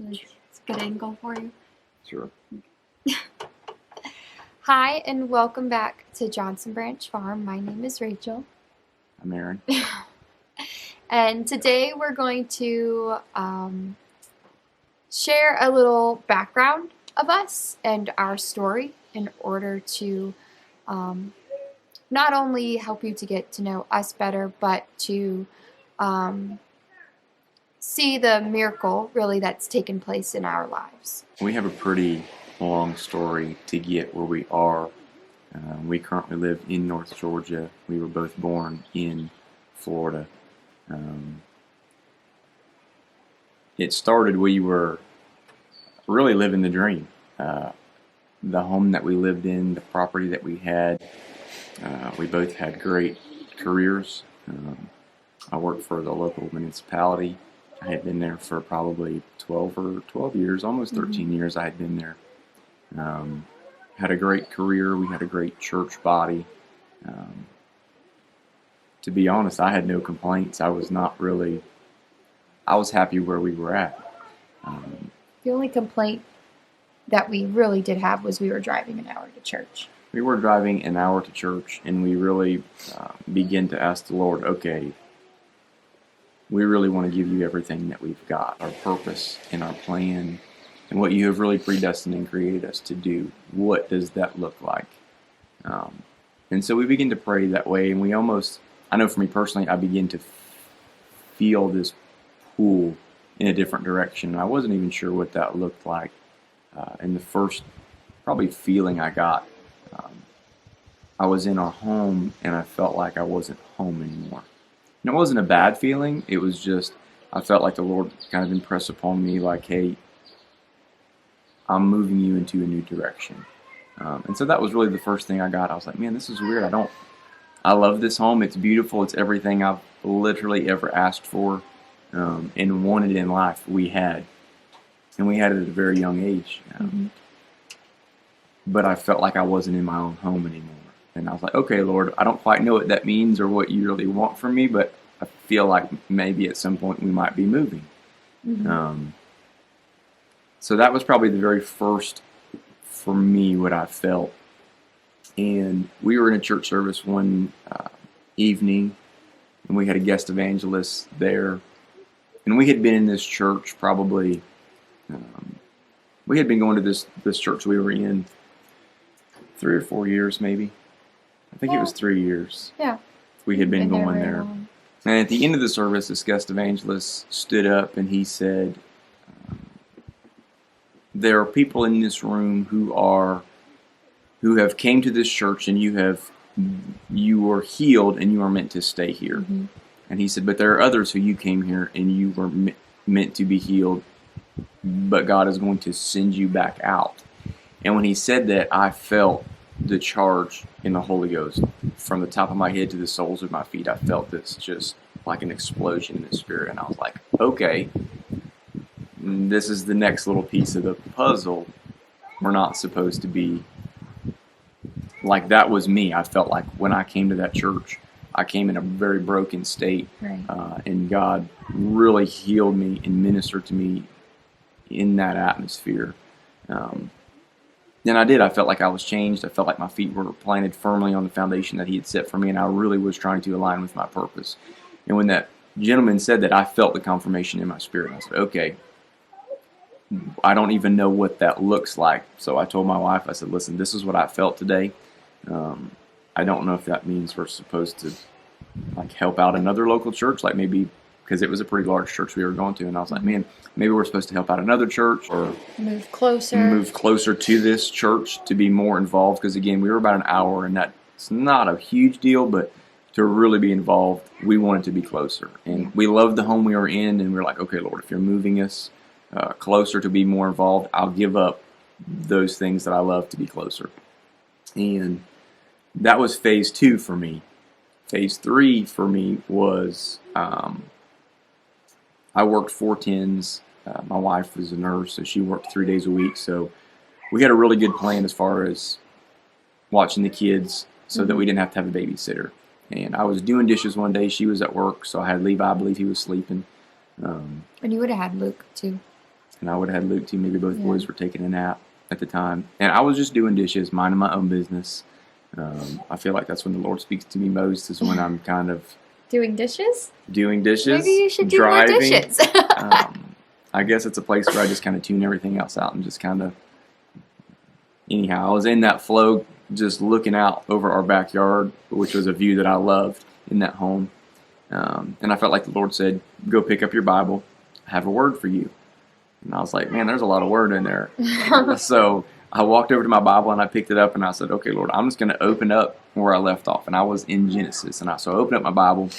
It's a good angle for you. Sure. Hi, and welcome back to Johnson Branch Farm. My name is Rachel. I'm Aaron. And today we're going to share a little background of us and our story in order to not only help you to get to know us better, but to see the miracle really that's taken place in our lives. We have a pretty long story to get where we are. We currently live in North Georgia. We were both born in Florida. It started, we were really living the dream. The home that we lived in, the property that we had, we both had great careers. I worked for the local municipality. I had been there for probably 12 years, almost 13 years I had been there. Had a great career. We had a great church body. To be honest, I had no complaints. I was happy where we were at. The only complaint that we really did have was we were driving an hour to church. We were driving an hour to church, and we really began to ask the Lord, okay, we really want to give you everything that we've got, our purpose and our plan, and what you have really predestined and created us to do. What does that look like? And so we begin to pray that way, and I know for me personally, I begin to feel this pull in a different direction. I wasn't even sure what that looked like. And the first probably feeling I got, I was in our home, and I felt like I wasn't home anymore. And it wasn't a bad feeling. It was just, I felt like the Lord kind of impressed upon me, like, hey, I'm moving you into a new direction. And so that was really the first thing I got. I was like, man, this is weird. I love this home. It's beautiful. It's everything I've literally ever asked for and wanted in life. We had. And we had it at a very young age. But I felt like I wasn't in my own home anymore. And I was like, okay, Lord, I don't quite know what that means or what you really want from me, but I feel like maybe at some point we might be moving. So that was probably the very first, for me, what I felt. And we were in a church service one evening, and we had a guest evangelist there. And we had been in this church probably, we had been going to this church we were in 3 or 4 years maybe. I think it was 3 years. Yeah. We had been going very there. long. And at the end of the service, this guest evangelist stood up and he said, there are people in this room who have came to this church, and you were healed and you are meant to stay here. And he said, but there are others who you came here and you were meant to be healed, but God is going to send you back out. And when he said that, I felt the charge in the Holy Ghost from the top of my head to the soles of my feet. I felt this just like an explosion in the spirit, and I was like, okay, this is the next little piece of the puzzle. We're not supposed to be like, that was me. I felt like when I came to that church, I came in a very broken state, Right. And God really healed me and ministered to me in that atmosphere. And I did. I felt like I was changed. I felt like my feet were planted firmly on the foundation that he had set for me, and I really was trying to align with my purpose. And when that gentleman said that, I felt the confirmation in my spirit. I said, okay, I don't even know what that looks like. So I told my wife, I said, listen, this is what I felt today. I don't know if that means we're supposed to like help out another local church, like maybe, because it was a pretty large church we were going to, and I was like, man, maybe we're supposed to help out another church or Move closer to this church to be more involved, because again, we were about an hour, and that's not a huge deal, but to really be involved, we wanted to be closer. And we loved the home we were in, and we were like, okay, Lord, if you're moving us closer to be more involved, I'll give up those things that I love to be closer. And that was phase 2 for me. Phase 3 for me was I worked 4/10s. My wife was a nurse, so she worked 3 days a week. So we had a really good plan as far as watching the kids so that we didn't have to have a babysitter. And I was doing dishes one day. She was at work, so I had Levi. I believe he was sleeping. And you would have had Luke, too. and I would have had Luke too. Maybe both boys were taking a nap at the time. And I was just doing dishes, minding my own business. I feel like that's when the Lord speaks to me most, is when I'm kind of doing dishes. Maybe you should do driving. more dishes. I guess it's a place where I just kind of tune everything else out and just kind of, anyhow, I was in that flow, just looking out over our backyard, which was a view that I loved in that home. And I felt like the Lord said, go pick up your Bible, I have a word for you. And I was like, man, there's a lot of word in there. So I walked over to my Bible and I picked it up and I said, okay, Lord, I'm just going to open up where I left off. And I was in Genesis. And so I opened up my Bible,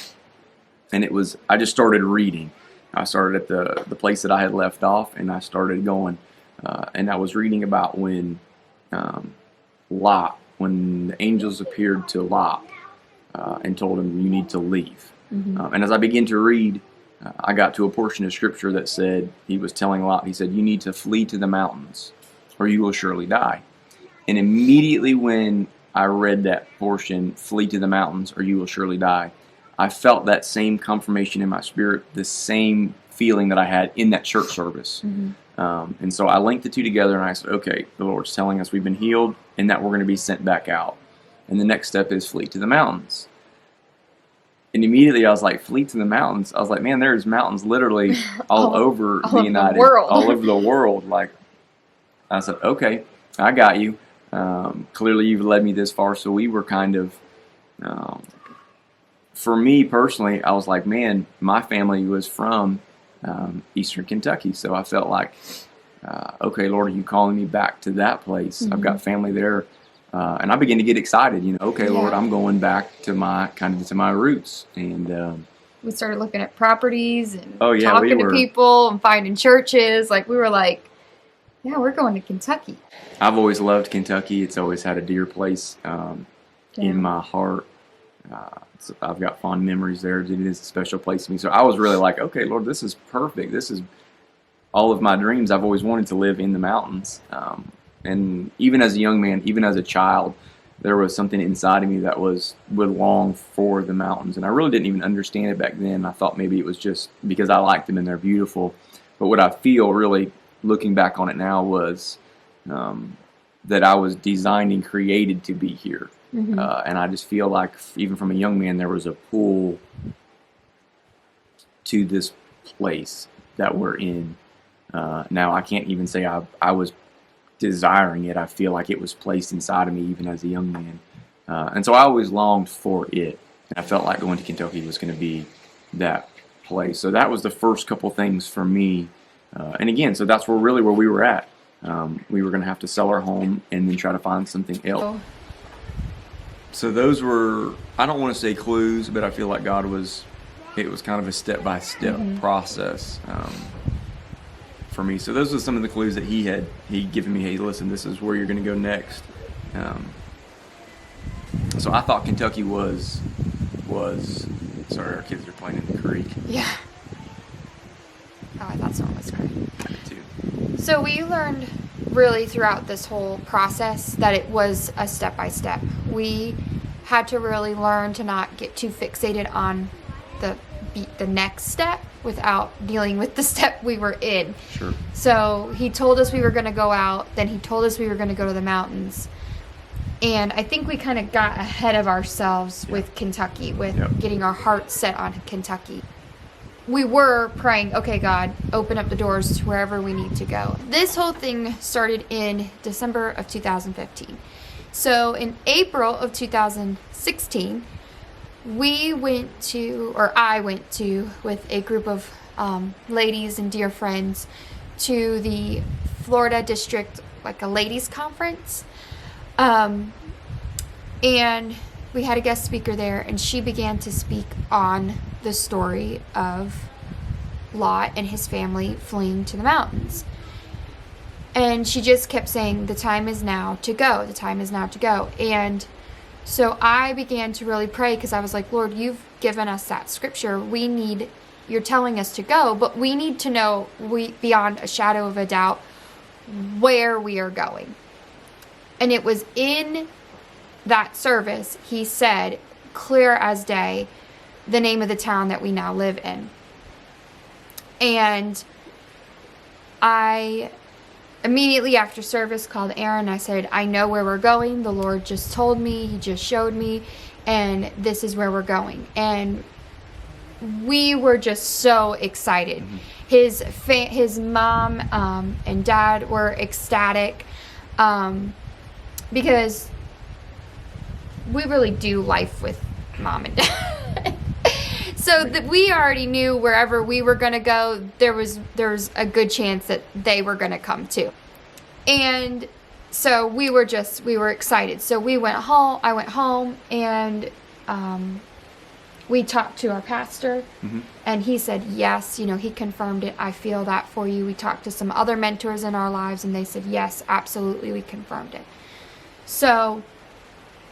and I just started reading. I started at the place that I had left off, and I started going. And I was reading about when Lot, when the angels appeared to Lot and told him, you need to leave. And as I began to read, I got to a portion of Scripture that said, he was telling Lot, he said, you need to flee to the mountains, or you will surely die. And immediately when I read that portion, flee to the mountains, or you will surely die, I felt that same confirmation in my spirit, the same feeling that I had in that church service. And so I linked the two together, and I said, okay, the Lord's telling us we've been healed and that we're going to be sent back out. And the next step is flee to the mountains. And immediately I was like, flee to the mountains. I was like, man, there's mountains literally all over the United, all over the world. Like, I said, okay, I got you. Clearly you've led me this far. So we were kind of, for me personally, I was like, man, my family was from Eastern Kentucky. So I felt like, okay, Lord, are you calling me back to that place? I've got family there. And I began to get excited, okay, Lord, I'm going back to my roots. And we started looking at properties and talking to people and finding churches. Like, we were like, yeah, we're going to Kentucky. I've always loved Kentucky. It's always had a dear place in my heart. So I've got fond memories there. It is a special place to me. So I was really like, okay, Lord, this is perfect. This is all of my dreams. I've always wanted to live in the mountains. And even as a young man, even as a child, there was something inside of me that would long for the mountains. And I really didn't even understand it back then. I thought maybe it was just because I liked them and they're beautiful. But what I feel really, looking back on it now, was that I was designed and created to be here. And I just feel like even from a young man, there was a pull to this place that we're in. Now, I can't even say I was desiring it. I feel like it was placed inside of me even as a young man. And so I always longed for it. And I felt like going to Kentucky was going to be that place. So that was the first couple things for me. And again, so that's where we were at. We were going to have to sell our home and then try to find something else. So those were, I don't want to say clues, but I feel like it was kind of a step-by-step process for me. So those were some of the clues that he'd given me. Hey, listen, this is where you're going to go next. So I thought Kentucky was. Sorry, our kids are playing in the creek. Yeah. Oh, I thought someone was crying. I did too. So we learned really throughout this whole process that it was a step-by-step. We had to really learn to not get too fixated on the next step without dealing with the step we were in. Sure. So he told us we were going to go out, then he told us we were going to go to the mountains. And I think we kind of got ahead of ourselves with Kentucky, with getting our hearts set on Kentucky. We were praying, okay, God, open up the doors to wherever we need to go. This whole thing started in December of 2015. So in April of 2016, I went to, with a group of ladies and dear friends, to the Florida District, like a ladies' conference. And we had a guest speaker there, and she began to speak on the story of Lot and his family fleeing to the mountains. And she just kept saying, the time is now to go. The time is now to go. And so I began to really pray, because I was like, Lord, you've given us that scripture. You're telling us to go, but we need to know, beyond a shadow of a doubt, where we are going. And it was in that service, he said, clear as day, the name of the town that we now live in. And I immediately after service called Aaron. I said, I know where we're going. The Lord just told me. He just showed me. And this is where we're going. And we were just so excited. His mom and dad were ecstatic because we really do life with mom and dad. So that we already knew wherever we were going to go, there was a good chance that they were going to come too. And so we were excited. So we went home. I went home and we talked to our pastor, and he said, yes, he confirmed it. I feel that for you. We talked to some other mentors in our lives, and they said, yes, absolutely, we confirmed it. So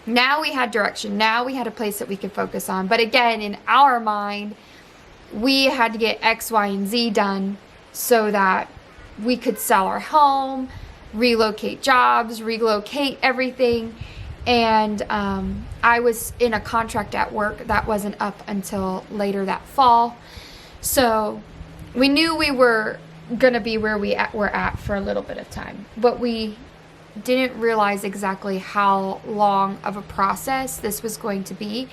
now we had direction. Now we had a place that we could focus on. But again, in our mind, we had to get X, Y, and Z done so that we could sell our home, relocate jobs, relocate everything. And I was in a contract at work that wasn't up until later that fall. So we knew we were going to be where we were at for a little bit of time. But we didn't realize exactly how long of a process this was going to be,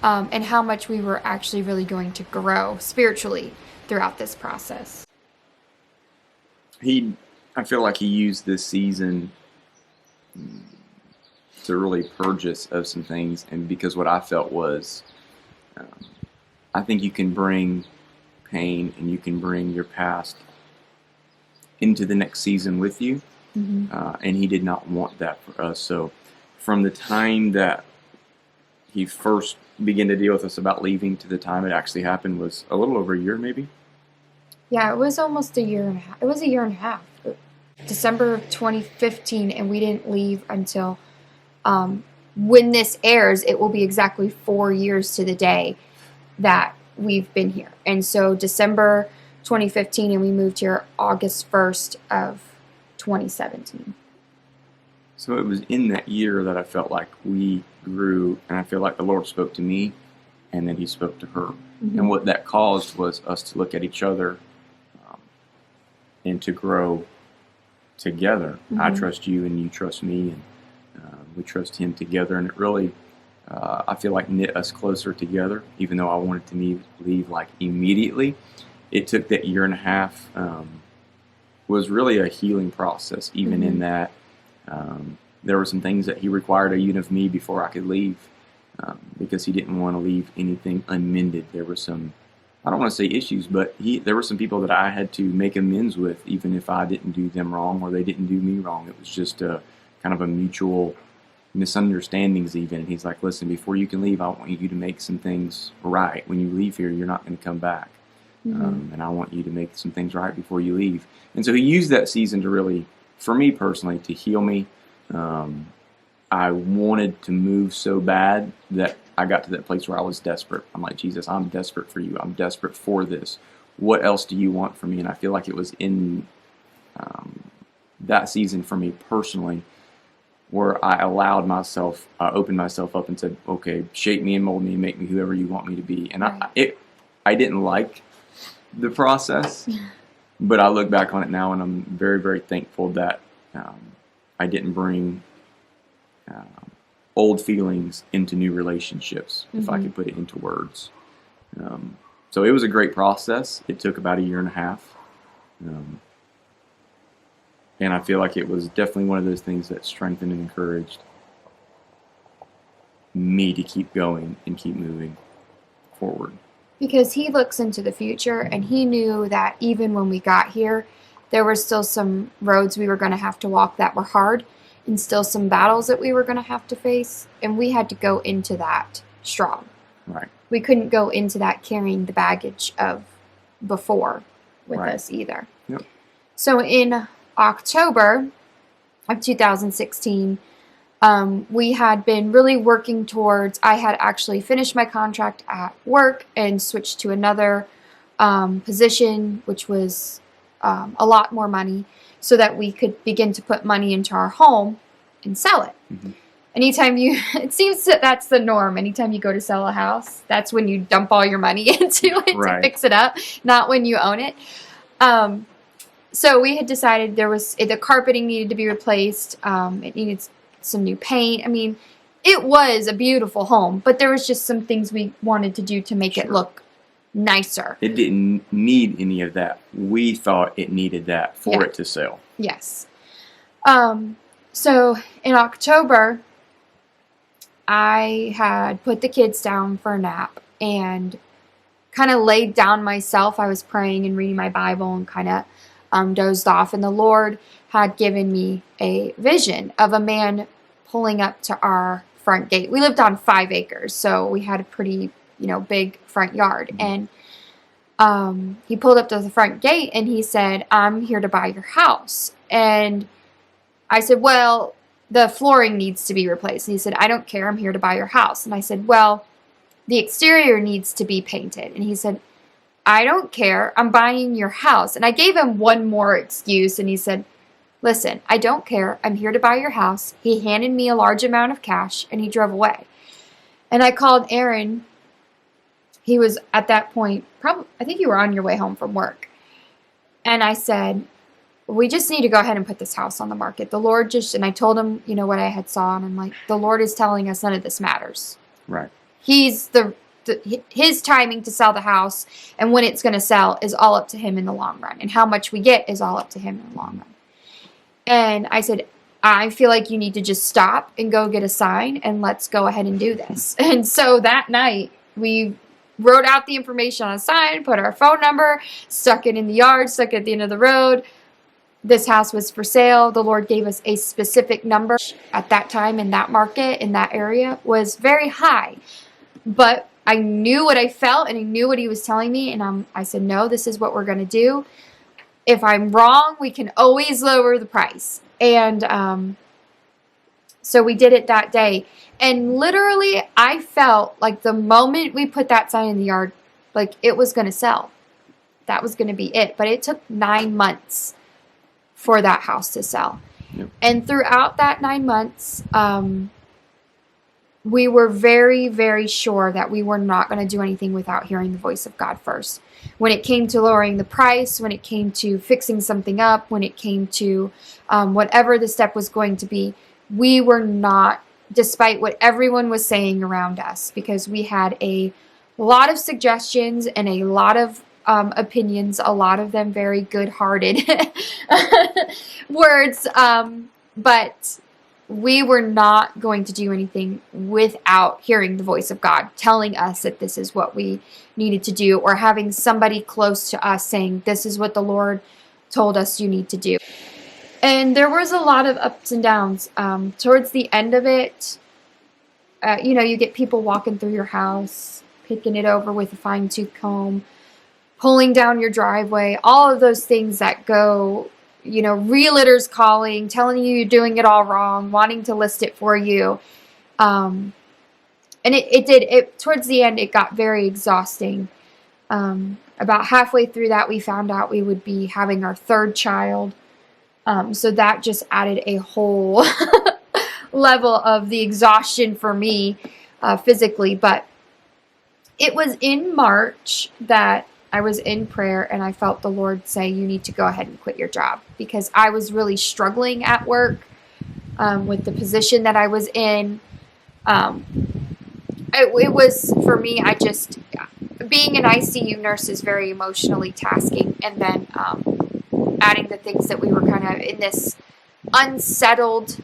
and how much we were actually really going to grow spiritually throughout this process. I feel like he used this season to really purge us of some things, and because what I felt was, I think you can bring pain and you can bring your past into the next season with you. And he did not want that for us. So from the time that he first began to deal with us about leaving to the time it actually happened was a little over a year, maybe. Yeah, it was almost a year and a half. It was a year and a half. December of 2015, and we didn't leave until when this airs, it will be exactly 4 years to the day that we've been here. And so December 2015, and we moved here August 1st of 2017. So it was in that year that I felt like we grew, and I feel like the Lord spoke to me, and then he spoke to her. And what that caused was us to look at each other and to grow together. I trust you and you trust me, and we trust him together. And it really, I feel like, knit us closer together, even though I wanted to leave like immediately. It took that year and a half. Was really a healing process, even in that there were some things that he required of me before I could leave, because he didn't want to leave anything unmended. There were some, I don't want to say issues, but there were some people that I had to make amends with, even if I didn't do them wrong or they didn't do me wrong. It was just a kind of a mutual misunderstandings even. And he's like, listen, before you can leave, I want you to make some things right. When you leave here, you're not going to come back. And I want you to make some things right before you leave. And so he used that season to really, for me personally, to heal me. I wanted to move so bad that I got to that place where I was desperate. I'm like, Jesus, I'm desperate for you. I'm desperate for this. What else do you want from me? And I feel like it was in that season for me personally where I opened myself up and said, okay, shape me and mold me and make me whoever you want me to be. And I didn't like the process, but I look back on it now and I'm very, very thankful that I didn't bring old feelings into new relationships, if I could put it into words. So it was a great process. It took about a year and a half. And I feel like it was definitely one of those things that strengthened and encouraged me to keep going and keep moving forward. Because he looks into the future, and he knew that even when we got here, there were still some roads we were going to have to walk that were hard, and still some battles that we were going to have to face, and we had to go into that strong. Right. We couldn't go into that carrying the baggage of before with us either. Yep. So in October of 2016, we had been really working towards, I had actually finished my contract at work and switched to another position, which was a lot more money, so that we could begin to put money into our home and sell it. It seems that that's the norm. Anytime you go to sell a house, that's when you dump all your money into it to fix it up, not when you own it. So we had decided the carpeting needed to be replaced. It needed some new paint. I mean, it was a beautiful home, but there was just some things we wanted to do to make it look nicer. It didn't need any of that. We thought it needed that for it to sell. Yes. So in October, I had put the kids down for a nap and kind of laid down myself. I was praying and reading my Bible and kind of dozed off. And the Lord had given me a vision of a man pulling up to our front gate. We lived on 5 acres, so we had a pretty, big front yard. And he pulled up to the front gate and he said, "I'm here to buy your house." And I said, "Well, the flooring needs to be replaced." And he said, "I don't care. I'm here to buy your house." And I said, "Well, the exterior needs to be painted." And he said, "I don't care. I'm buying your house." And I gave him one more excuse. And he said, "Listen, I don't care. I'm here to buy your house." He handed me a large amount of cash and he drove away. And I called Aaron. He was at that point, I think you were on your way home from work. And I said, "We just need to go ahead and put this house on the market. The Lord and I told him, what I had saw. And I'm like, the Lord is telling us none of this matters. Right. He's his timing to sell the house and when it's going to sell is all up to him in the long run. And how much we get is all up to him in the long run." And I said, "I feel like you need to just stop and go get a sign and let's go ahead and do this." And so that night we wrote out the information on a sign, put our phone number, stuck it in the yard, stuck it at the end of the road. This house was for sale. The Lord gave us a specific number at that time in that market, in that area, was very high. But I knew what I felt and I knew what he was telling me. And I said, "No, this is what we're going to do. If I'm wrong, we can always lower the price." And so we did it that day. And literally, I felt like the moment we put that sign in the yard, like it was going to sell. That was going to be it. But it took 9 months for that house to sell. Yep. And throughout that 9 months, we were very, very sure that we were not going to do anything without hearing the voice of God first. When it came to lowering the price, when it came to fixing something up, when it came to whatever the step was going to be, we were not, despite what everyone was saying around us, because we had a lot of suggestions and a lot of opinions, a lot of them very good-hearted words, but we were not going to do anything without hearing the voice of God telling us that this is what we needed to do, or having somebody close to us saying, "This is what the Lord told us you need to do." And there was a lot of ups and downs. Towards the end of it, you get people walking through your house, picking it over with a fine-tooth comb, pulling down your driveway, all of those things that go, realtors calling, telling you you're doing it all wrong, wanting to list it for you. And towards the end, it got very exhausting. About halfway through that, we found out we would be having our 3rd child. So that just added a whole level of the exhaustion for me physically. But it was in March that I was in prayer and I felt the Lord say, "You need to go ahead and quit your job," because I was really struggling at work with the position that I was in. It was, for me, being an ICU nurse is very emotionally tasking. And then adding the things that we were kind of in this unsettled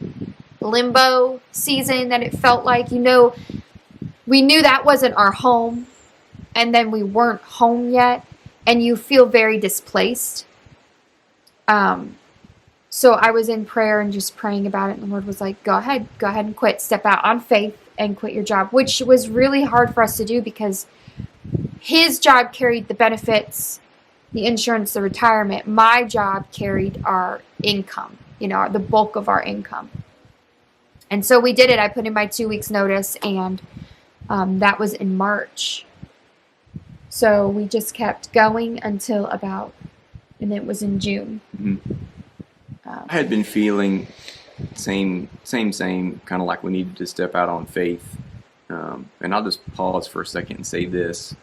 limbo season that it felt like, we knew that wasn't our home. And then we weren't home yet, and you feel very displaced. So I was in prayer and just praying about it, and the Lord was like, go ahead and quit. Step out on faith and quit your job, which was really hard for us to do because his job carried the benefits, the insurance, the retirement. My job carried our income, the bulk of our income. And so we did it. I put in my 2 weeks notice, and that was in March. So we just kept going until and it was in June. Mm-hmm. I had been feeling same, kind of like we needed to step out on faith. And I'll just pause for a second and say this.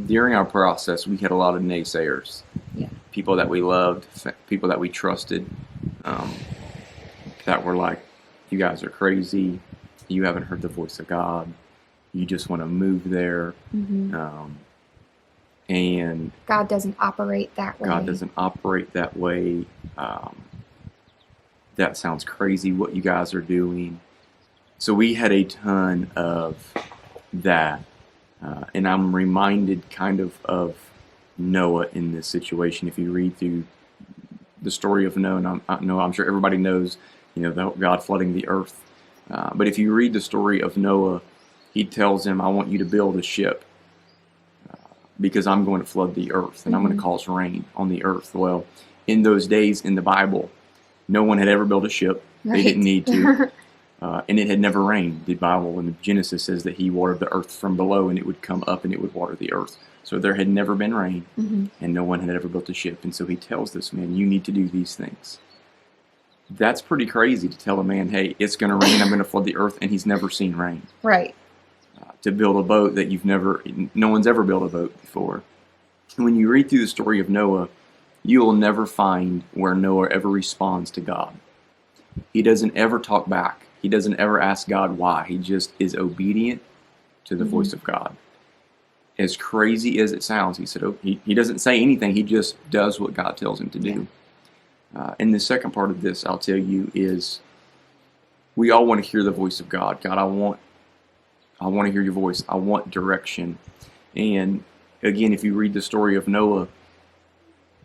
During our process, we had a lot of naysayers. Yeah. people that we loved, people that we trusted, that were like, you guys are crazy. You haven't heard the voice of God. You just want to move there. And God doesn't operate that way. God doesn't operate that way. That sounds crazy what you guys are doing. So we had a ton of that. And I'm reminded kind of Noah in this situation. If you read through the story of Noah, and I'm sure everybody knows, God flooding the earth. But if you read the story of Noah, he tells him, I want you to build a ship because I'm going to flood the earth and I'm going to cause rain on the earth. Well, in those days in the Bible, no one had ever built a ship. Right. They didn't need to. And it had never rained. The Bible in Genesis says that he watered the earth from below and it would come up and it would water the earth. So there had never been rain and no one had ever built a ship. And so he tells this man, you need to do these things. That's pretty crazy to tell a man, hey, it's going to rain, I'm going to flood the earth, and he's never seen rain. Right. To build a boat that no one's ever built a boat before. And when you read through the story of Noah, you will never find where Noah ever responds to God. He doesn't ever talk back. He doesn't ever ask God why. He just is obedient to the voice of God. As crazy as it sounds, he said, he doesn't say anything. He just does what God tells him to do. And the second part of this, I'll tell you, is we all want to hear the voice of God. God, I want to hear your voice. I want direction. And again, if you read the story of Noah,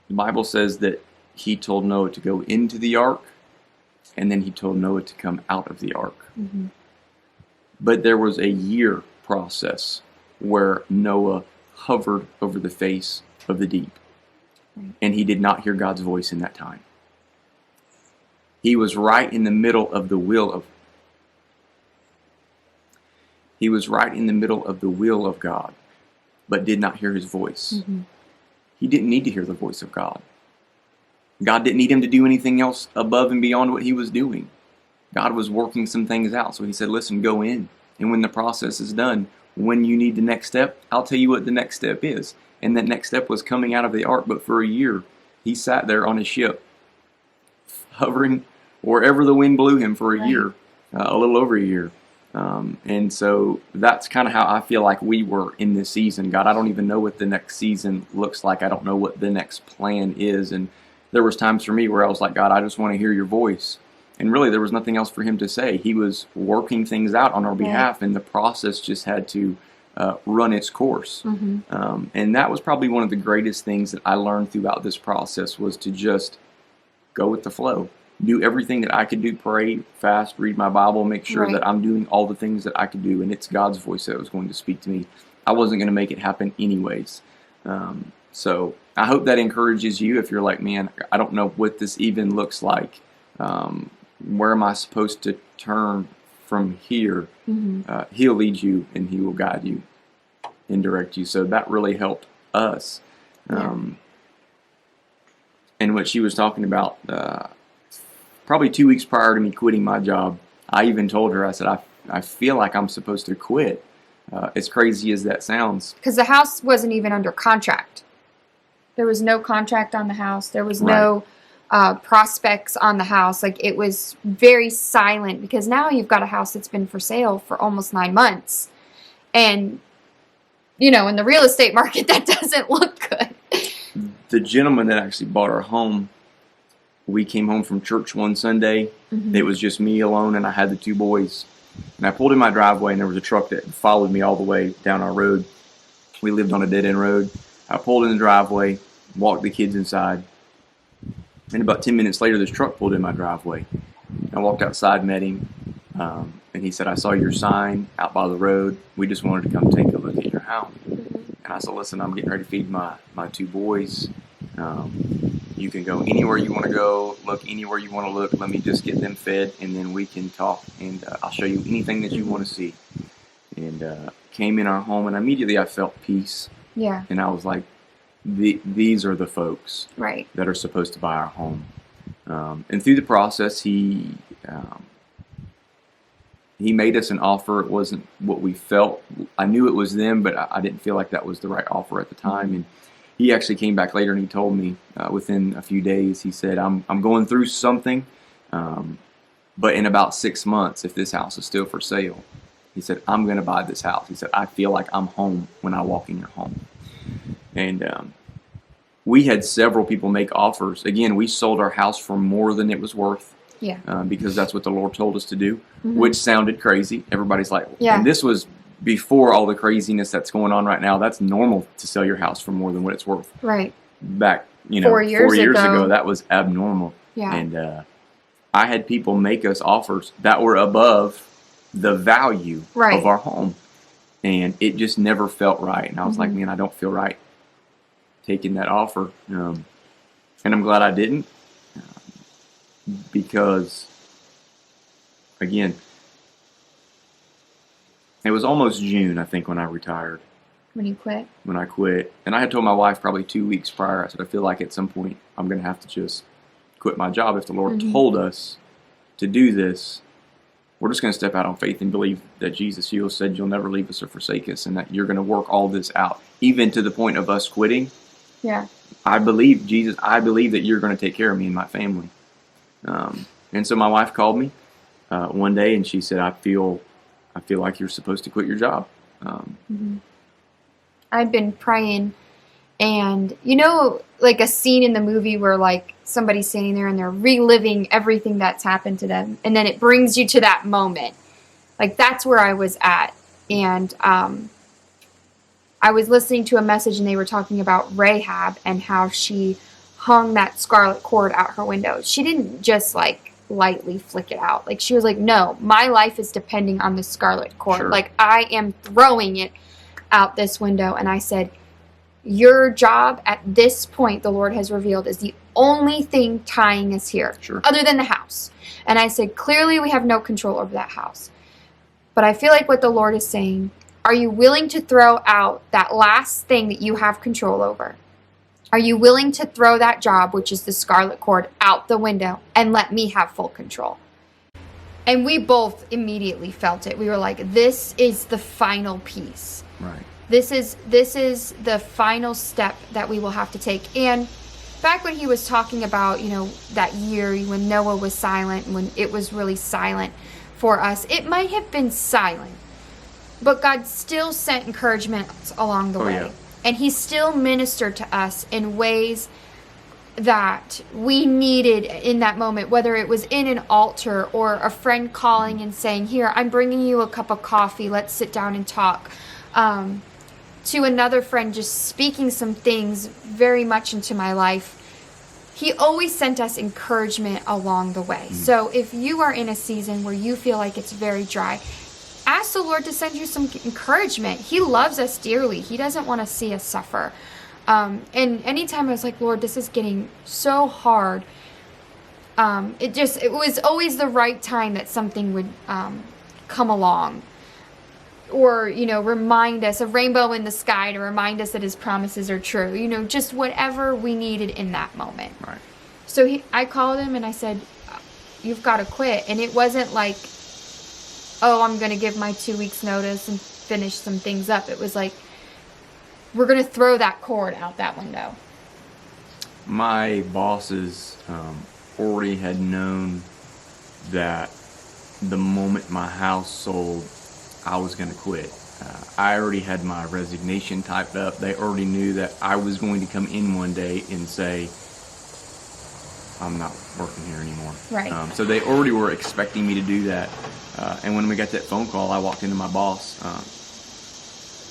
the Bible says that he told Noah to go into the ark, and then he told Noah to come out of the ark. But there was a year process where Noah hovered over the face of the deep. And he did not hear God's voice in that time. He was right in the middle of the will of God, but did not hear his voice. He didn't need to hear the voice of God. God didn't need him to do anything else above and beyond what he was doing. God was working some things out. So he said, listen, go in. And when the process is done, when you need the next step, I'll tell you what the next step is. And that next step was coming out of the ark. But for a year, he sat there on his ship, hovering wherever the wind blew him for a year, a little over a year. And so that's kind of how I feel like we were in this season. God, I don't even know what the next season looks like. I don't know what the next plan is. And there was times for me where I was like, God, I just want to hear your voice. And really, there was nothing else for him to say. He was working things out on our behalf, and the process just had to run its course. And that was probably one of the greatest things that I learned throughout this process, was to just go with the flow. Do everything that I could do, pray, fast, read my Bible, make sure that I'm doing all the things that I could do, and it's God's voice that was going to speak to me. I wasn't going to make it happen anyways. So I hope that encourages you if you're like, man, I don't know what this even looks like. Where am I supposed to turn from here? He'll lead you and he will guide you and direct you. So that really helped us. And what she was talking about, probably 2 weeks prior to me quitting my job, I even told her, I said, I feel like I'm supposed to quit. As crazy as that sounds. Because the house wasn't even under contract. There was no contract on the house. There was no prospects on the house. Like, it was very silent, because now you've got a house that's been for sale for almost 9 months. And, in the real estate market, that doesn't look good. The gentleman that actually bought our home, we came home from church one Sunday. It was just me alone, and I had the 2 boys. And I pulled in my driveway, and there was a truck that followed me all the way down our road. We lived on a dead-end road. I pulled in the driveway, walked the kids inside, and about 10 minutes later, this truck pulled in my driveway. I walked outside, met him, and he said, I saw your sign out by the road. We just wanted to come take a look at your house. And I said, listen, I'm getting ready to feed my 2 boys. You can go anywhere you want to go, look anywhere you want to look. Let me just get them fed, and then we can talk, and I'll show you anything that you want to see. And came in our home, and immediately I felt peace. Yeah. And I was like, these are the folks that are supposed to buy our home. And through the process, he made us an offer. It wasn't what we felt. I knew it was them, but I didn't feel like that was the right offer at the time. And he actually came back later and he told me within a few days, he said, I'm going through something, but in about 6 months, if this house is still for sale, he said, I'm going to buy this house. He said, I feel like I'm home when I walk in your home. And we had several people make offers. Again, we sold our house for more than it was worth. Yeah. Because that's what the Lord told us to do, which sounded crazy. Everybody's like, yeah. And this was before all the craziness that's going on right now. That's normal to sell your house for more than what it's worth. Right. Back, 4 years ago, that was abnormal. Yeah. And I had people make us offers that were above the value of our home. And it just never felt right. And I was like, man, I don't feel right taking that offer. And I'm glad I didn't. Because, again, it was almost June, I think, when I retired. When you quit? When I quit. And I had told my wife probably 2 weeks prior, I said, I feel like at some point I'm going to have to just quit my job. If the Lord told us to do this, we're just going to step out on faith and believe that Jesus, you said you'll never leave us or forsake us, and that you're going to work all this out, even to the point of us quitting. Yeah. I believe, Jesus, I believe that you're going to take care of me and my family. And so my wife called me one day, and she said, I feel like you're supposed to quit your job. I've been praying, and like a scene in the movie where like somebody's sitting there and they're reliving everything that's happened to them, and then it brings you to that moment. Like that's where I was at. And I was listening to a message, and they were talking about Rahab and how she hung that scarlet cord out her window. She didn't just like lightly flick it out. Like she was like, no, my life is depending on the scarlet cord. Sure. Like I am throwing it out this window. And I said, your job at this point, the Lord has revealed, is the only thing tying us here, other than the house. And I said, clearly we have no control over that house. But I feel like what the Lord is saying, are you willing to throw out that last thing that you have control over? Are you willing to throw that job, which is the scarlet cord, out the window and let me have full control? And we both immediately felt it. We were like, this is the final piece. Right. This is the final step that we will have to take. And back when he was talking about, that year when Noah was silent, and when it was really silent for us, it might have been silent, but God still sent encouragement along the way. Yeah. And he still ministered to us in ways that we needed in that moment, whether it was in an altar or a friend calling and saying, here, I'm bringing you a cup of coffee, let's sit down and talk. To another friend just speaking some things very much into my life. He always sent us encouragement along the way. So if you are in a season where you feel like it's very dry, ask the Lord to send you some encouragement. He loves us dearly. He doesn't want to see us suffer. And anytime I was like, Lord, this is getting so hard, it was always the right time that something would come along. Or, remind us, a rainbow in the sky to remind us that his promises are true. Just whatever we needed in that moment. Right. So I called him and I said, you've got to quit. And it wasn't like, oh, I'm going to give my 2 weeks notice and finish some things up. It was like, we're going to throw that cord out that window. My bosses already had known that the moment my house sold, I was going to quit. I already had my resignation typed up. They already knew that I was going to come in one day and say, I'm not working here anymore. Right. So they already were expecting me to do that. And when we got that phone call, I walked into my boss.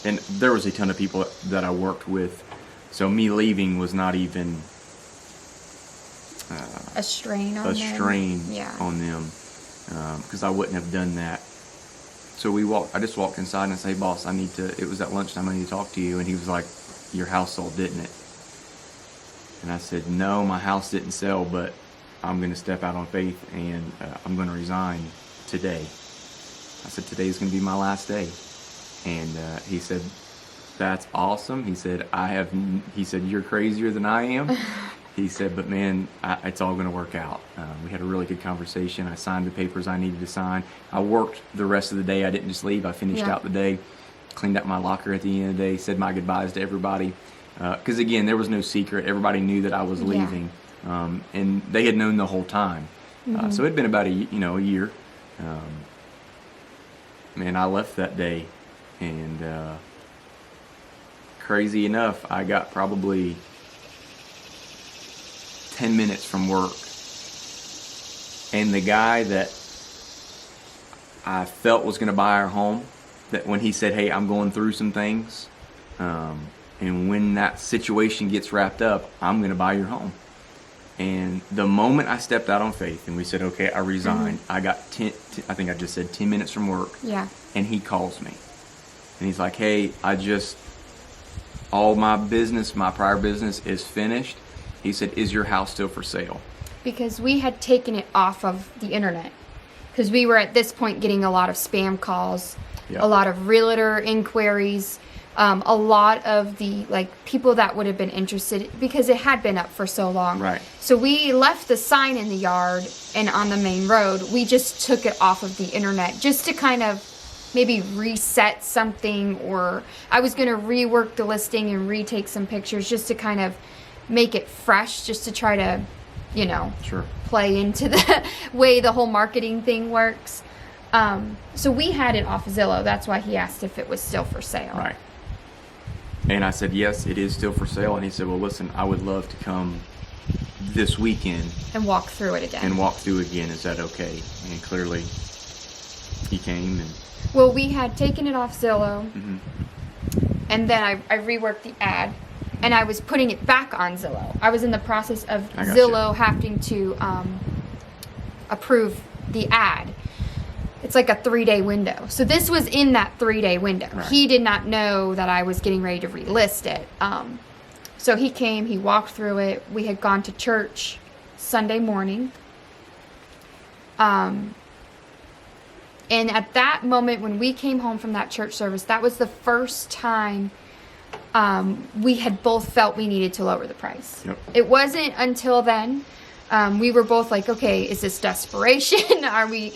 And there was a ton of people that I worked with. So me leaving was not even a strain on them. Because I wouldn't have done that. So I just walked inside and I said, hey, boss, it was at lunchtime, I need to talk to you. And he was like, your house sold, didn't it? And I said, no, my house didn't sell, but I'm going to step out on faith and I'm going to resign today. I said, today's going to be my last day. And he said, that's awesome. He said, you're crazier than I am. He said, but man, it's all going to work out. We had a really good conversation. I signed the papers I needed to sign. I worked the rest of the day. I didn't just leave. I finished out the day, cleaned up my locker at the end of the day, said my goodbyes to everybody. because again, there was no secret. Everybody knew that I was leaving, and they had known the whole time. So it had been about a year. And I left that day, and crazy enough, I got probably 10 minutes from work, and the guy that I felt was going to buy our home, that when he said, "Hey, I'm going through some things, and when that situation gets wrapped up, I'm going to buy your home." And the moment I stepped out on faith and we said, "Okay, I resign," I got I think I just said 10 minutes from work. Yeah. And he calls me, and he's like, "Hey, all my business, my prior business is finished." He said, "Is your house still for sale?" Because we had taken it off of the internet. Because we were at this point getting a lot of spam calls, a lot of realtor inquiries, a lot of the people that would have been interested because it had been up for so long. Right. So we left the sign in the yard and on the main road. We just took it off of the internet just to kind of maybe reset something, or I was going to rework the listing and retake some pictures just to kind of make it fresh, just to try to, Sure. play into the way the whole marketing thing works. So we had it off Zillow. That's why he asked if it was still for sale. Right. And I said, "Yes, it is still for sale." And he said, "Well, listen, I would love to come this weekend and walk through it again. Is that okay?" And clearly he came. And well, we had taken it off Zillow, and then I reworked the ad, and I was putting it back on Zillow. I was in the process of Zillow having to approve the ad. It's like a 3-day window. So this was in that 3-day window. Right. He did not know that I was getting ready to relist it. So he came, he walked through it. We had gone to church Sunday morning. And at that moment when we came home from that church service, that was the first time we had both felt we needed to lower the price. Yep. It wasn't until then. We were both like, okay, is this desperation? Are we,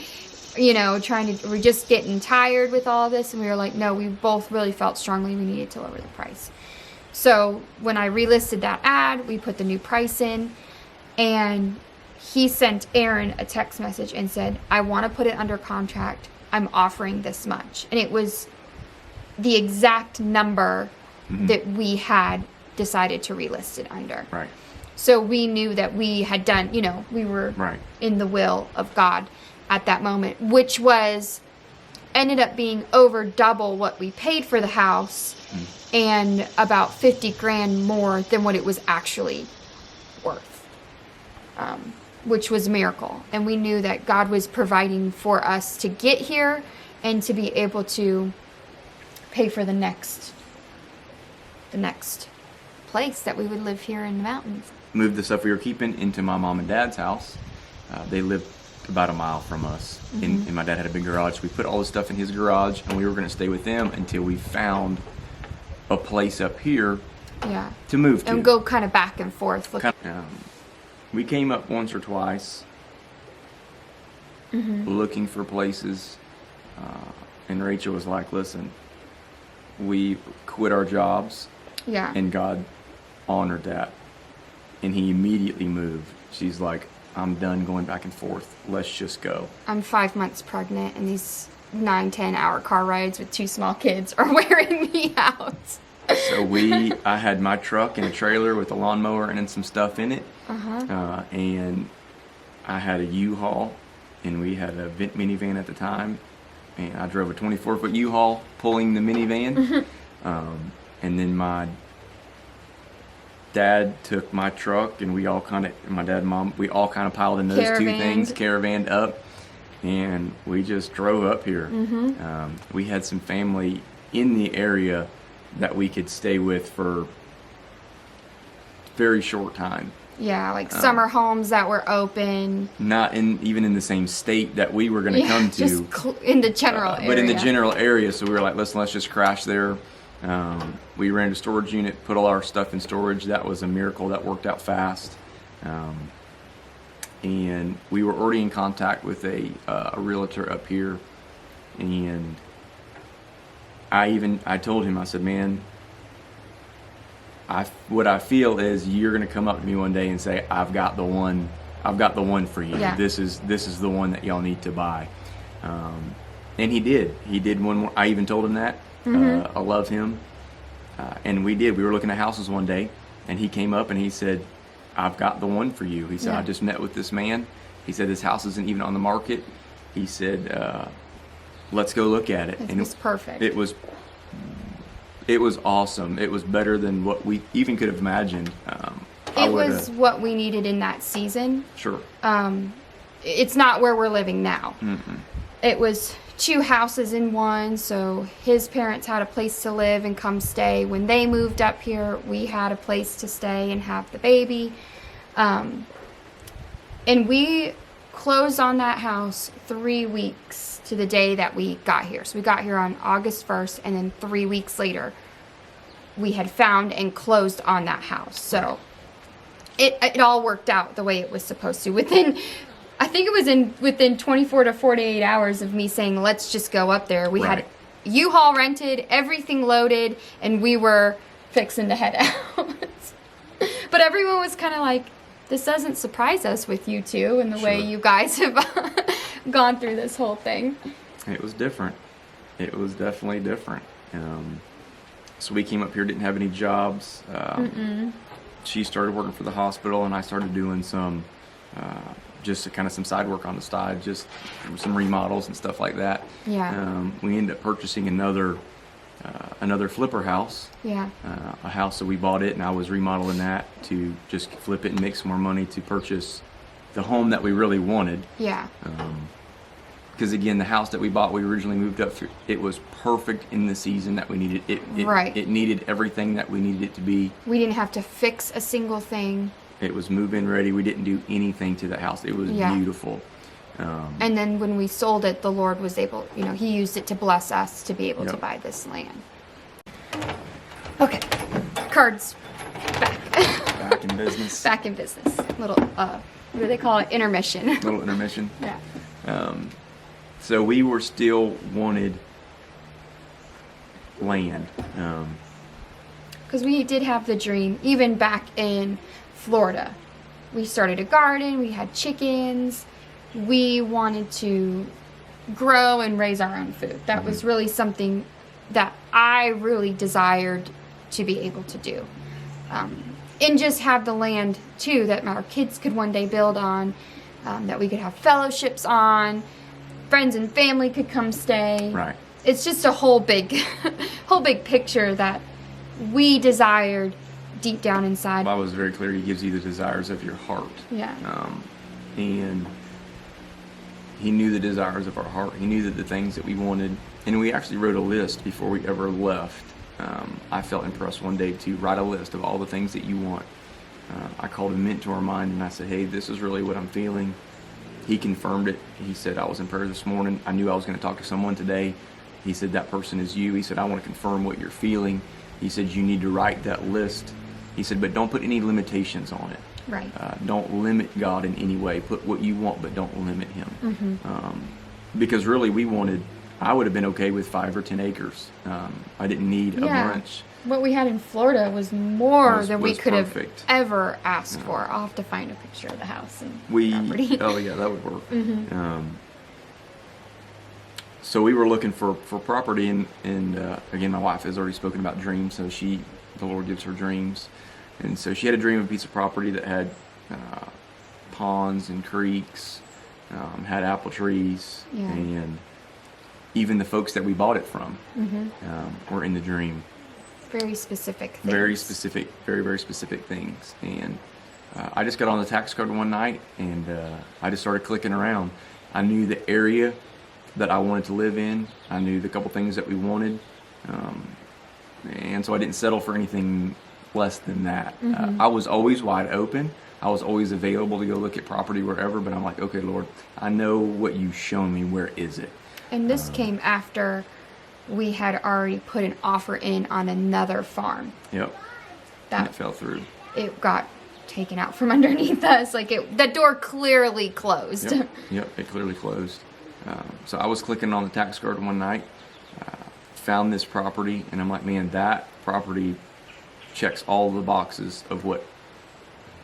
we're just getting tired with all this? And we were like, no, we both really felt strongly we needed to lower the price. So when I relisted that ad, we put the new price in, and he sent Aaron a text message and said, "I want to put it under contract. I'm offering this much." And it was the exact number that we had decided to relist it under. Right. So we knew that we had done, we were in the will of God at that moment, which ended up being over double what we paid for the house and about 50 grand more than what it was actually worth, which was a miracle. And we knew that God was providing for us to get here and to be able to pay for the next place that we would live here in the mountains. Moved the stuff we were keeping into my mom and dad's house. They lived about a mile from us, and my dad had a big garage. We put all the stuff in his garage, and we were going to stay with them until we found a place up here to move to. And go kind of back and forth. We came up once or twice looking for places, and Rachel was like, "Listen, we quit our jobs." Yeah. And God honored that. And he immediately moved. She's like, "I'm done going back and forth. Let's just go." I'm 5 months pregnant, and these 9-10 hour car rides with 2 small kids are wearing me out. So I had my truck and a trailer with a lawnmower and then some stuff in it. And I had a U-Haul, and we had a minivan at the time. And I drove a 24-foot U-Haul pulling the minivan. And then my dad took my truck, and my dad and mom, we all kind of piled in those two things, caravanned up, and we just drove up here. We had some family in the area that we could stay with for very short time. Yeah, like summer homes that were open. Not even in the same state that we were going to come to. Just in the general area. But in the general area, so we were like, let's just crash there. We rented a storage unit, put all our stuff in storage. That was a miracle. That worked out fast. And we were already in contact with a realtor up here. And I told him, I said, "Man, what I feel is you're going to come up to me one day and say, I've got the one for you. Yeah. This is the one that y'all need to buy. And he did one more. I even told him that. I love him. And we were looking at houses one day, and he came up and he said, I've got the one for you. He said, I just met with this man. He said, this house isn't even on the market. He said, let's go look at it. It was perfect. It was awesome. It was better than what we even could have imagined. It was what we needed in that season. Sure. It's not where we're living now. It was 2 houses in one, so his parents had a place to live and come stay. When they moved up here, we had a place to stay and have the baby. And we closed on that house 3 weeks to the day that we got here. So we got here on August 1st, and then 3 weeks later, we had found and closed on that house. So it all worked out the way it was supposed to. I think it was within 24 to 48 hours of me saying, let's just go up there. We had U-Haul rented, everything loaded, and we were fixing to head out. But everyone was kind of like, this doesn't surprise us with you two and the way you guys have gone through this whole thing. It was different. It was definitely different. So we came up here, didn't have any jobs. She started working for the hospital, and I started doing some just kind of some side work on the side, just some remodels and stuff like that. Yeah. We ended up purchasing another flipper house. Yeah. A house that we bought it, and I was remodeling that to just flip it and make some more money to purchase the home that we really wanted. Yeah. Because again, the house that we bought, we originally moved up through. It was perfect in the season that we needed. It needed everything that we needed it to be. We didn't have to fix a single thing. It was move-in ready. We didn't do anything to the house. It was beautiful. And then when we sold it, the Lord was able, He used it to bless us to be able to buy this land. Okay, cards back. Back in business. Back in business. Little, what do they call it? Intermission. Little intermission. Yeah. So we were still wanted land. Because we did have the dream, even back in Florida. We started a garden, we had chickens, we wanted to grow and raise our own food. That was really something that I really desired to be able to do. And just have the land, too, that our kids could one day build on, that we could have fellowships on, friends and family could come stay. Right. It's just a whole big picture that we desired deep down inside. Bible was very clear. He gives you the desires of your heart. Yeah. And he knew the desires of our heart. He knew that the things that we wanted. And we actually wrote a list before we ever left. I felt impressed one day to write a list of all the things that you want. I called him into our mind, and I said, hey, this is really what I'm feeling. He confirmed it. He said, I was in prayer this morning. I knew I was going to talk to someone today. He said, that person is you. He said, I want to confirm what you're feeling. He said, you need to write that list. He said, but don't put any limitations on it. Right. Don't limit God in any way. Put what you want, but don't limit Him. Because really, I would have been okay with 5 or 10 acres. I didn't need a bunch. What we had in Florida was more than we could perfect. have ever asked for. I'll have to find a picture of the house and property. Oh yeah, that would work. So we were looking for property, and again, my wife has already spoken about dreams. So the Lord gives her dreams, and so she had a dream of a piece of property that had ponds and creeks, had apple trees, and even the folks that we bought it from were in the dream. Very specific things. Very specific, very, very specific things. And I just got on the tax card one night, and I just started clicking around. I knew the area that I wanted to live in. I knew the couple things that we wanted. And so I didn't settle for anything less than that. I was always wide open. I was always available to go look at property wherever, but I'm like, okay, Lord, I know what you've shown me. Where is it? And this came after we had already put an offer in on another farm. Yep. That fell through. It got taken out from underneath us. The door clearly closed. Yep, it clearly closed. So I was clicking on the tax card one night, found this property, and I'm like, man, that property checks all the boxes of what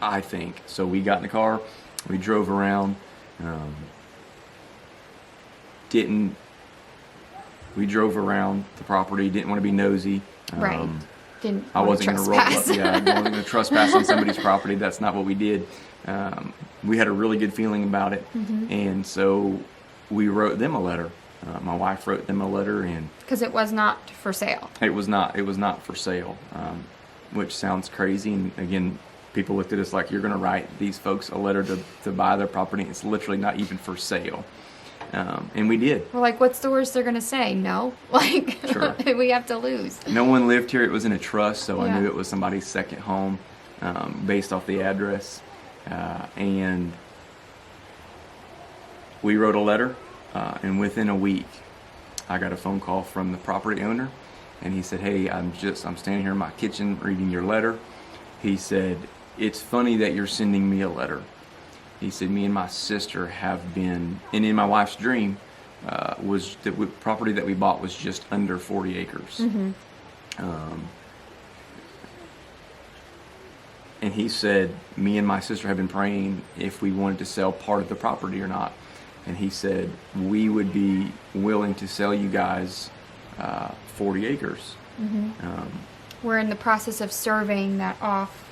I think. So we got in the car, we drove around. We drove around the property. Didn't want to be nosy. Right. I wasn't going to roll up. Yeah, I wasn't going to trespass on somebody's property. That's not what we did. We had a really good feeling about it, and so we wrote them a letter. My wife wrote them a letter, and because it was not for sale. It was not for sale, which sounds crazy. And again, people looked at us like, you're going to write these folks a letter to buy their property. It's literally not even for sale. And we did. We're like, what's the worst they're going to say? No. Like, sure. We have to lose. No one lived here. It was in a trust, so I knew it was somebody's second home based off the address. And we wrote a letter, and within a week, I got a phone call from the property owner, and he said, hey, I'm standing here in my kitchen reading your letter. He said, it's funny that you're sending me a letter. He said, me and my sister have been, and in my wife's dream, was the property that we bought was just under 40 acres. And he said, me and my sister have been praying if we wanted to sell part of the property or not. And he said, we would be willing to sell you guys 40 acres. We're in the process of surveying that off.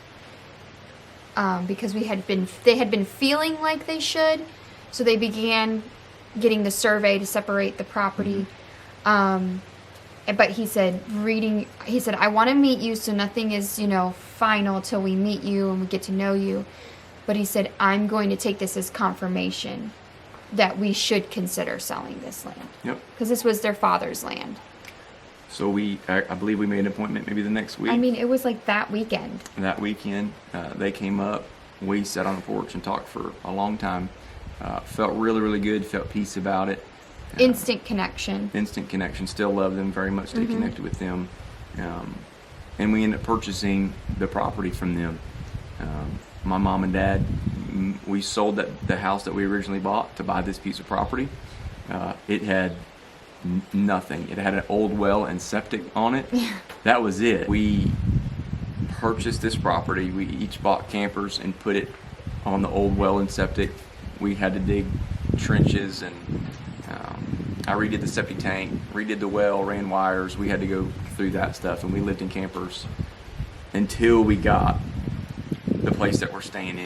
Because they had been feeling like they should, so they began getting the survey to separate the property. But he said, I want to meet you, so nothing is, final till we meet you and we get to know you. But he said, I'm going to take this as confirmation that we should consider selling this land. Yep. Because this was their father's land. So I believe we made an appointment maybe the next week. I mean, it was like that weekend. That weekend, they came up. We sat on the porch and talked for a long time. Felt really, really good. Felt peace about it. Instant connection. Instant connection. Still love them very much. Stay connected with them. And we ended up purchasing the property from them. My mom and dad, we sold the house that we originally bought to buy this piece of property. It had nothing. It had an old well and septic on it. That was it. We purchased this property. We each bought campers and put it on the old well and septic. We had to dig trenches, and I redid the septic tank, redid the well, ran wires. We had to go through that stuff, and we lived in campers until we got the place that we're staying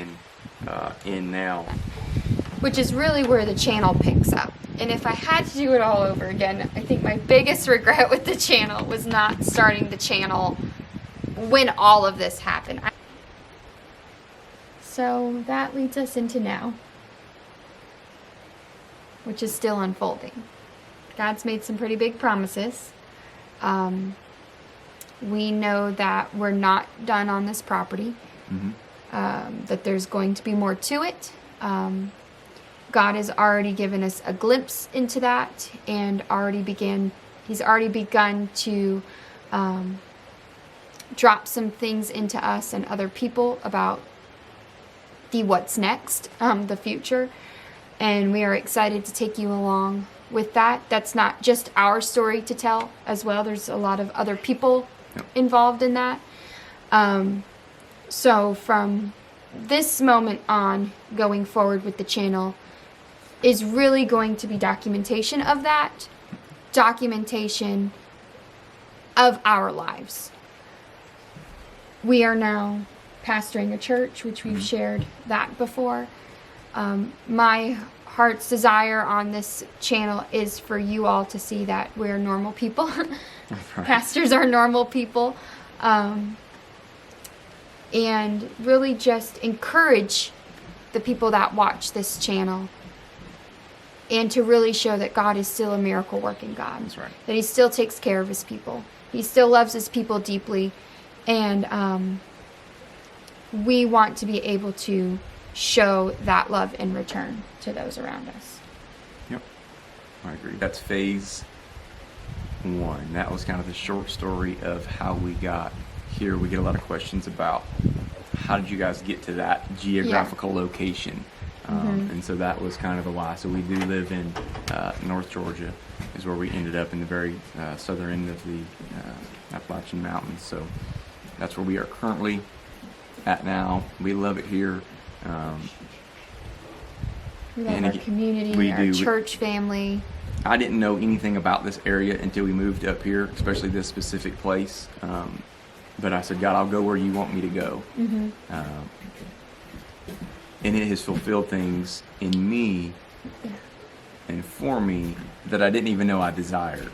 in now. Which is really where the channel picks up. And if I had to do it all over again, I think my biggest regret with the channel was not starting the channel when all of this happened. So that leads us into now, which is still unfolding. God's made some pretty big promises. We know that we're not done on this property, that there's going to be more to it. God has already given us a glimpse into that, and He's already begun to drop some things into us and other people about the what's next, the future, and we are excited to take you along with that. That's not just our story to tell as well. There's a lot of other people involved in that. So from this moment on, going forward with the channel, is really going to be documentation of that, documentation of our lives. We are now pastoring a church, which we've shared that before. My heart's desire on this channel is for you all to see that we're normal people. Right. Pastors are normal people. And really just encourage the people that watch this channel, and to really show that God is still a miracle working God. That's right. That He still takes care of His people. He still loves His people deeply. And we want to be able to show that love in return to those around us. Yep, I agree. That's phase one. That was kind of the short story of how we got here. We get a lot of questions about how did you guys get to that geographical location? And so that was kind of the why. So we do live in North Georgia, is where we ended up, in the very southern end of the Appalachian Mountains. So That's where we are currently at now. We love it here. We love And our again, community, we our do. church family. I didn't know anything about this area until we moved up here, especially this specific place. But I said, God, I'll go where you want me to go. Mm-hmm. And it has fulfilled things in me and for me that I didn't even know I desired.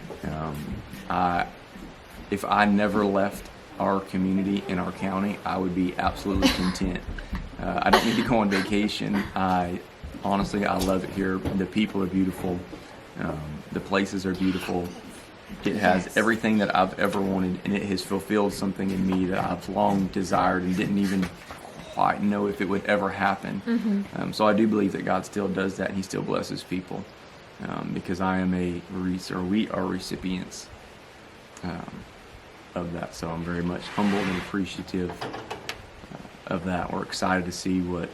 If I never left our community in our county, I would be absolutely content. I don't need to go on vacation. Honestly, I love it here. The people are beautiful. The places are beautiful. It has everything that I've ever wanted, and it has fulfilled something in me that I've long desired and didn't even quite know if it would ever happen. Mm-hmm. So I do believe that God still does that, and He still blesses people, because I am we are recipients of that. So I'm very much humbled and appreciative of that. We're excited to see what,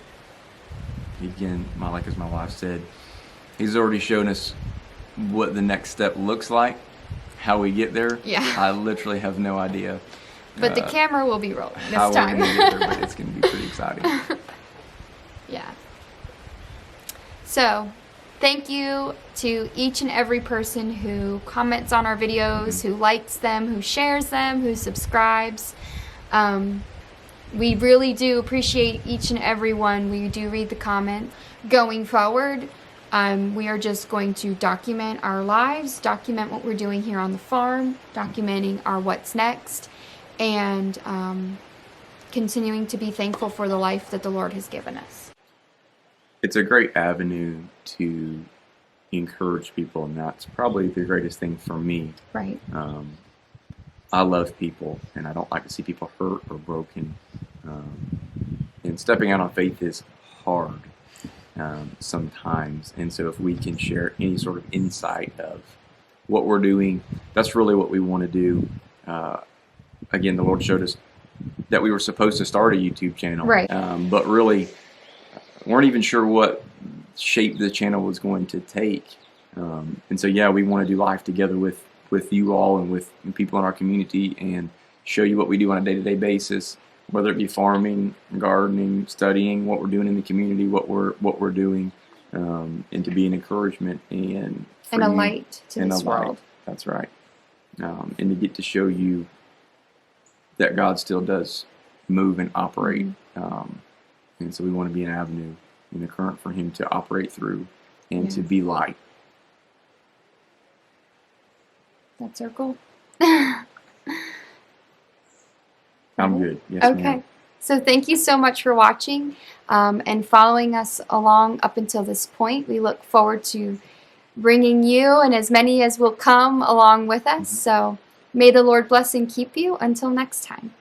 again, like as my wife said, He's already shown us what the next step looks like. How we get there, I literally have no idea. But the camera will be rolling this how time. we're going to get there, but it's going to be pretty exciting. Yeah. So, thank you to each and every person who comments on our videos, who likes them, who shares them, who subscribes. We really do appreciate each and every one. We do read the comment. Going forward, we are just going to document our lives, document what we're doing here on the farm, documenting our what's next, and continuing to be thankful for the life that the Lord has given us. It's a great avenue to encourage people, and that's probably the greatest thing for me. Right. I love people, and I don't like to see people hurt or broken. And stepping out on faith is hard. Sometimes, and so if we can share any sort of insight of what we're doing, that's really what we want to do. Again, the Lord showed us that we were supposed to start a YouTube channel, right? But really weren't even sure what shape the channel was going to take. And so, we want to do life together with you all and with people in our community and show you what we do on a day-to-day basis, whether it be farming, gardening, studying, what we're doing in the community, what we're doing, and to be an encouragement and a light to this world. That's right. And to get to show you that God still does move and operate. And so we want to be an avenue in the current for Him to operate through and to be light. That's our goal. I'm good. Yes, okay. ma'am. So thank you so much for watching and following us along up until this point. We look forward to bringing you and as many as will come along with us. So may the Lord bless and keep you until next time.